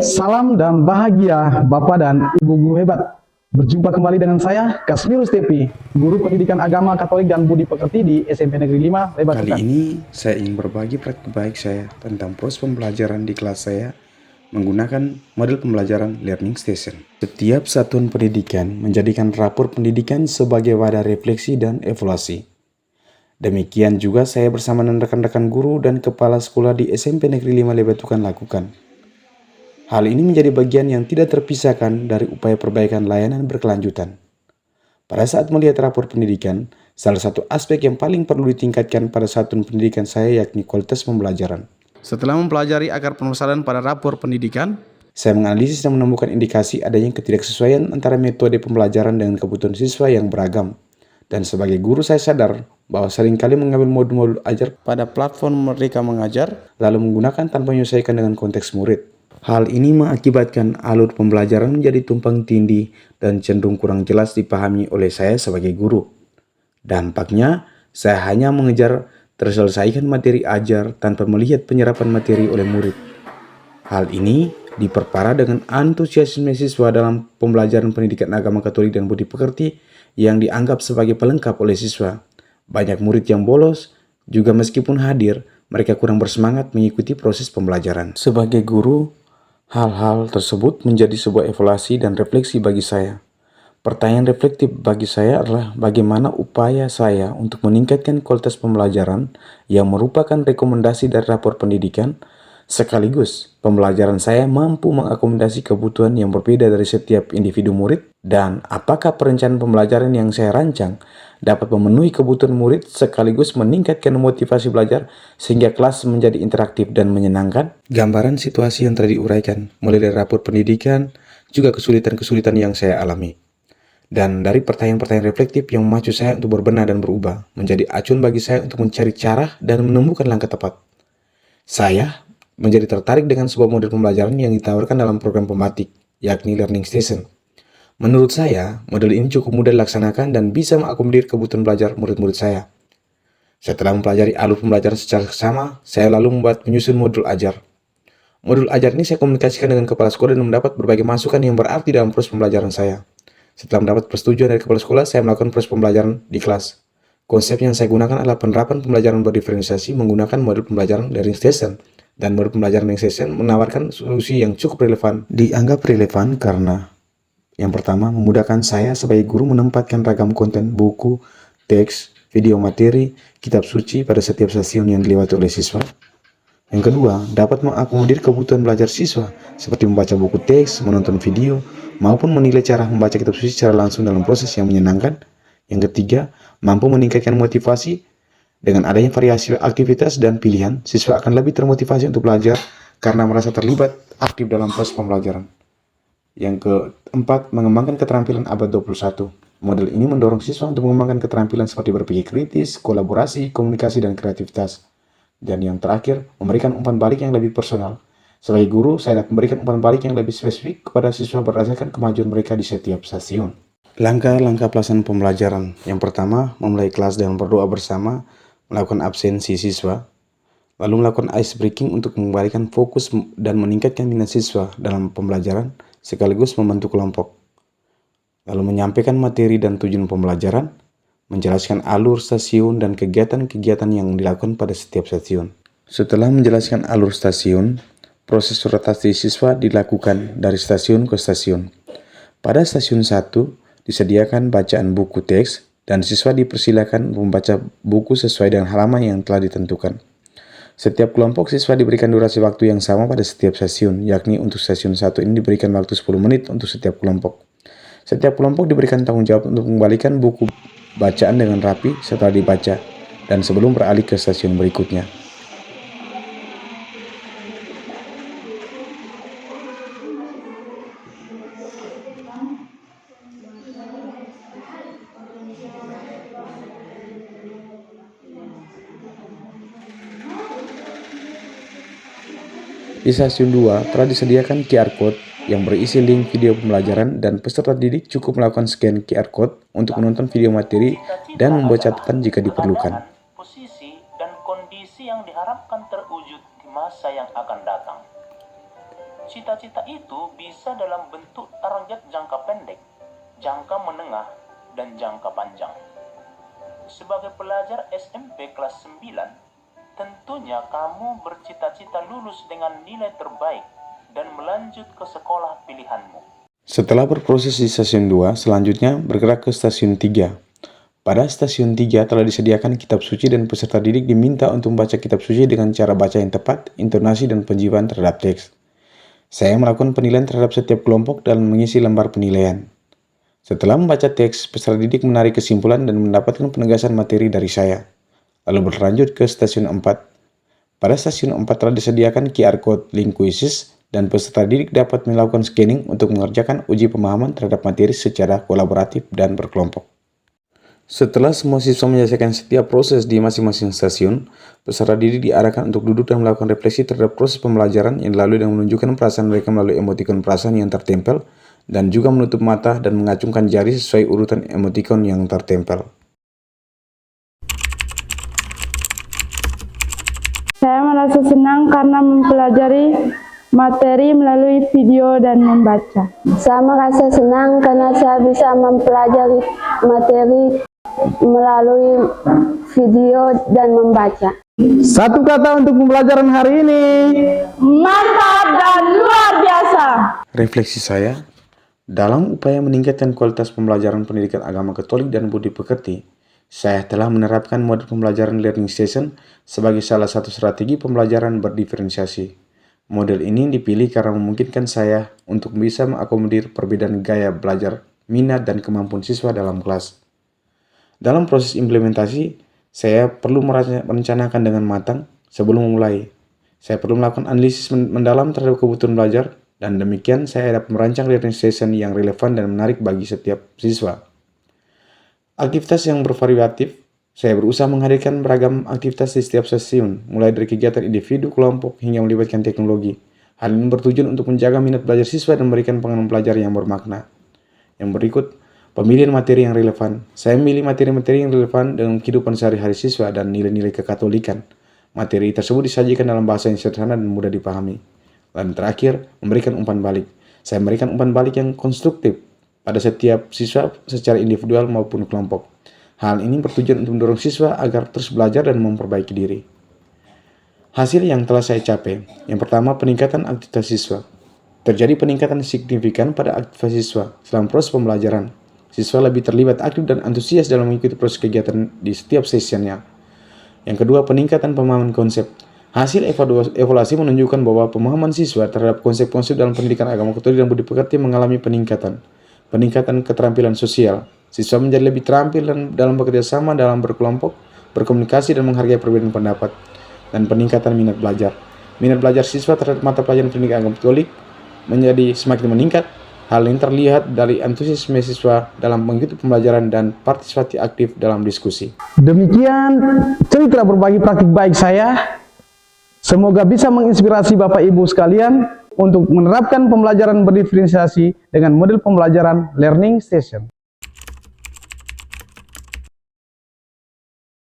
Salam dan bahagia Bapak dan Ibu guru hebat. Berjumpa kembali dengan saya, Kasmirus Tepi, Guru Pendidikan Agama Katolik dan Budi Pekerti di SMP Negeri 5, Lebat Kali Tukan. ini saya ingin berbagi praktik baik saya tentang proses pembelajaran di kelas saya menggunakan model pembelajaran Learning Station. Setiap satuan pendidikan menjadikan rapor pendidikan sebagai wadah refleksi dan evaluasi. Demikian juga saya bersama dengan rekan-rekan guru dan kepala sekolah di SMP Negeri 5 Lebat Tukan lakukan. Hal ini menjadi bagian yang tidak terpisahkan dari upaya perbaikan layanan berkelanjutan. Pada saat melihat rapor pendidikan, salah satu aspek yang paling perlu ditingkatkan pada satuan pendidikan saya yakni kualitas pembelajaran. Setelah mempelajari akar permasalahan pada rapor pendidikan, saya menganalisis dan menemukan indikasi adanya ketidaksesuaian antara metode pembelajaran dengan kebutuhan siswa yang beragam. Dan sebagai guru saya sadar bahwa seringkali mengambil modul-modul ajar pada platform mereka mengajar, lalu menggunakan tanpa menyesuaikan dengan konteks murid. Hal ini mengakibatkan alur pembelajaran menjadi tumpang tindih dan cenderung kurang jelas dipahami oleh saya sebagai guru. Dampaknya, saya hanya mengejar terselesaikan materi ajar tanpa melihat penyerapan materi oleh murid. Hal ini diperparah dengan antusiasme siswa dalam pembelajaran pendidikan agama Katolik dan Budi Pekerti yang dianggap sebagai pelengkap oleh siswa. Banyak murid yang bolos, juga meskipun hadir, mereka kurang bersemangat mengikuti proses pembelajaran. Sebagai guru, hal-hal tersebut menjadi sebuah evaluasi dan refleksi bagi saya. Pertanyaan reflektif bagi saya adalah bagaimana upaya saya untuk meningkatkan kualitas pembelajaran yang merupakan rekomendasi dari rapor pendidikan, sekaligus pembelajaran saya mampu mengakomodasi kebutuhan yang berbeda dari setiap individu murid, dan apakah perencanaan pembelajaran yang saya rancang dapat memenuhi kebutuhan murid sekaligus meningkatkan motivasi belajar sehingga kelas menjadi interaktif dan menyenangkan. Gambaran situasi yang tadi diuraikan, mulai dari rapor pendidikan, juga kesulitan-kesulitan yang saya alami. Dan dari pertanyaan-pertanyaan reflektif yang memacu saya untuk berbenah dan berubah, menjadi acuan bagi saya untuk mencari cara dan menemukan langkah tepat. Saya menjadi tertarik dengan sebuah model pembelajaran yang ditawarkan dalam program pembatik, yakni Learning Station. Menurut saya, model ini cukup mudah dilaksanakan dan bisa mengakomodir kebutuhan belajar murid-murid saya. Setelah mempelajari alur pembelajaran secara seksama, saya lalu membuat menyusun modul ajar. Modul ajar ini saya komunikasikan dengan kepala sekolah dan mendapat berbagai masukan yang berarti dalam proses pembelajaran saya. Setelah mendapat persetujuan dari kepala sekolah, saya melakukan proses pembelajaran di kelas. Konsep yang saya gunakan adalah penerapan pembelajaran berdiferensiasi menggunakan model pembelajaran Learning Station. Dan model pembelajaran Learning Station menawarkan solusi yang cukup relevan. Dianggap relevan karena yang pertama, memudahkan saya sebagai guru menempatkan ragam konten buku, teks, video materi, kitab suci pada setiap stasiun yang dilewati oleh siswa. Yang kedua, dapat mengakomodir kebutuhan belajar siswa, seperti membaca buku teks, menonton video, maupun menilai cara membaca kitab suci secara langsung dalam proses yang menyenangkan. Yang ketiga, mampu meningkatkan motivasi. Dengan adanya variasi aktivitas dan pilihan, siswa akan lebih termotivasi untuk belajar karena merasa terlibat aktif dalam proses pembelajaran. Yang keempat, mengembangkan keterampilan abad 21. Model ini mendorong siswa untuk mengembangkan keterampilan seperti berpikir kritis, kolaborasi, komunikasi, dan kreativitas. Dan yang terakhir, memberikan umpan balik yang lebih personal. Sebagai guru, saya dapat memberikan umpan balik yang lebih spesifik kepada siswa berdasarkan kemajuan mereka di setiap stasiun. Langkah-langkah pelaksanaan pembelajaran. Yang pertama, memulai kelas dengan berdoa bersama, melakukan absensi siswa, lalu melakukan ice breaking untuk mengembalikan fokus dan meningkatkan minat siswa dalam pembelajaran, sekaligus membentuk kelompok. Lalu menyampaikan materi dan tujuan pembelajaran, menjelaskan alur stasiun dan kegiatan-kegiatan yang dilakukan pada setiap stasiun. Setelah menjelaskan alur stasiun, proses rotasi siswa dilakukan dari stasiun ke stasiun. Pada stasiun 1, disediakan bacaan buku teks dan siswa dipersilakan membaca buku sesuai dengan halaman yang telah ditentukan. Setiap kelompok siswa diberikan durasi waktu yang sama pada setiap stasiun, yakni untuk stasiun 1 ini diberikan waktu 10 menit untuk setiap kelompok. Setiap kelompok diberikan tanggung jawab untuk mengembalikan buku bacaan dengan rapi setelah dibaca dan sebelum beralih ke stasiun berikutnya. Di stasiun 2 telah disediakan QR Code yang berisi link video pembelajaran dan peserta didik cukup melakukan scan QR Code untuk menonton video materi dan membuat catatan jika diperlukan. Posisi dan kondisi yang diharapkan terwujud di masa yang akan datang. Cita-cita itu bisa dalam bentuk target jangka pendek, jangka menengah, dan jangka panjang. Sebagai pelajar SMP kelas 9, tentunya kamu bercita-cita lulus dengan nilai terbaik dan melanjut ke sekolah pilihanmu. Setelah berproses di stasiun 2, selanjutnya bergerak ke stasiun 3. Pada stasiun 3 telah disediakan kitab suci dan peserta didik diminta untuk membaca kitab suci dengan cara baca yang tepat, intonasi, dan penjiwaan terhadap teks. Saya melakukan penilaian terhadap setiap kelompok dan mengisi lembar penilaian. Setelah membaca teks, peserta didik menarik kesimpulan dan mendapatkan penegasan materi dari saya. Lalu berlanjut ke stasiun 4. Pada stasiun 4 telah disediakan QR Code link kuisis dan peserta didik dapat melakukan scanning untuk mengerjakan uji pemahaman terhadap materi secara kolaboratif dan berkelompok. Setelah semua siswa menyelesaikan setiap proses di masing-masing stasiun, peserta didik diarahkan untuk duduk dan melakukan refleksi terhadap proses pembelajaran yang dilalui dengan menunjukkan perasaan mereka melalui emotikon perasaan yang tertempel dan juga menutup mata dan mengacungkan jari sesuai urutan emotikon yang tertempel. Saya merasa senang karena mempelajari materi melalui video dan membaca. Saya merasa senang karena saya bisa mempelajari materi melalui video dan membaca. Satu kata untuk pembelajaran hari ini. Mantap dan luar biasa. Refleksi saya, dalam upaya meningkatkan kualitas pembelajaran pendidikan agama Katolik dan budi pekerti, saya telah menerapkan model pembelajaran learning station sebagai salah satu strategi pembelajaran berdiferensiasi. Model ini dipilih karena memungkinkan saya untuk bisa mengakomodir perbedaan gaya belajar, minat, dan kemampuan siswa dalam kelas. Dalam proses implementasi, saya perlu merencanakan dengan matang sebelum memulai. Saya perlu melakukan analisis mendalam terhadap kebutuhan belajar, dan demikian saya dapat merancang learning session yang relevan dan menarik bagi setiap siswa. Aktivitas yang bervariatif, saya berusaha menghadirkan beragam aktivitas di setiap stasiun, mulai dari kegiatan individu, kelompok, hingga melibatkan teknologi. Hal ini bertujuan untuk menjaga minat belajar siswa dan memberikan pengalaman belajar yang bermakna. Yang berikut, pemilihan materi yang relevan. Saya memilih materi-materi yang relevan dengan kehidupan sehari-hari siswa dan nilai-nilai kekatolikan. Materi tersebut disajikan dalam bahasa yang sederhana dan mudah dipahami. Dan terakhir, memberikan umpan balik. Saya memberikan umpan balik yang konstruktif pada setiap siswa secara individual maupun kelompok. Hal ini bertujuan untuk mendorong siswa agar terus belajar dan memperbaiki diri. Hasil yang telah saya capai. Yang pertama, peningkatan aktivitas siswa. Terjadi peningkatan signifikan pada aktivitas siswa selama proses pembelajaran. Siswa lebih terlibat aktif dan antusias dalam mengikuti proses kegiatan di setiap sesinya. Yang kedua, peningkatan pemahaman konsep. Hasil evaluasi menunjukkan bahwa pemahaman siswa terhadap konsep-konsep dalam pendidikan agama Katolik dan budi pekerti mengalami peningkatan. Peningkatan keterampilan sosial. Siswa menjadi lebih terampil dalam bekerja sama, dalam berkelompok, berkomunikasi, dan menghargai perbedaan pendapat. Dan peningkatan minat belajar. Minat belajar siswa terhadap mata pelajaran pendidikan agama Katolik menjadi semakin meningkat. Hal ini terlihat dari antusiasme siswa dalam mengikuti pembelajaran dan partisipasi aktif dalam diskusi. Demikian cerita berbagi praktik baik saya. Semoga bisa menginspirasi Bapak Ibu sekalian untuk menerapkan pembelajaran berdiferensiasi dengan model pembelajaran learning station.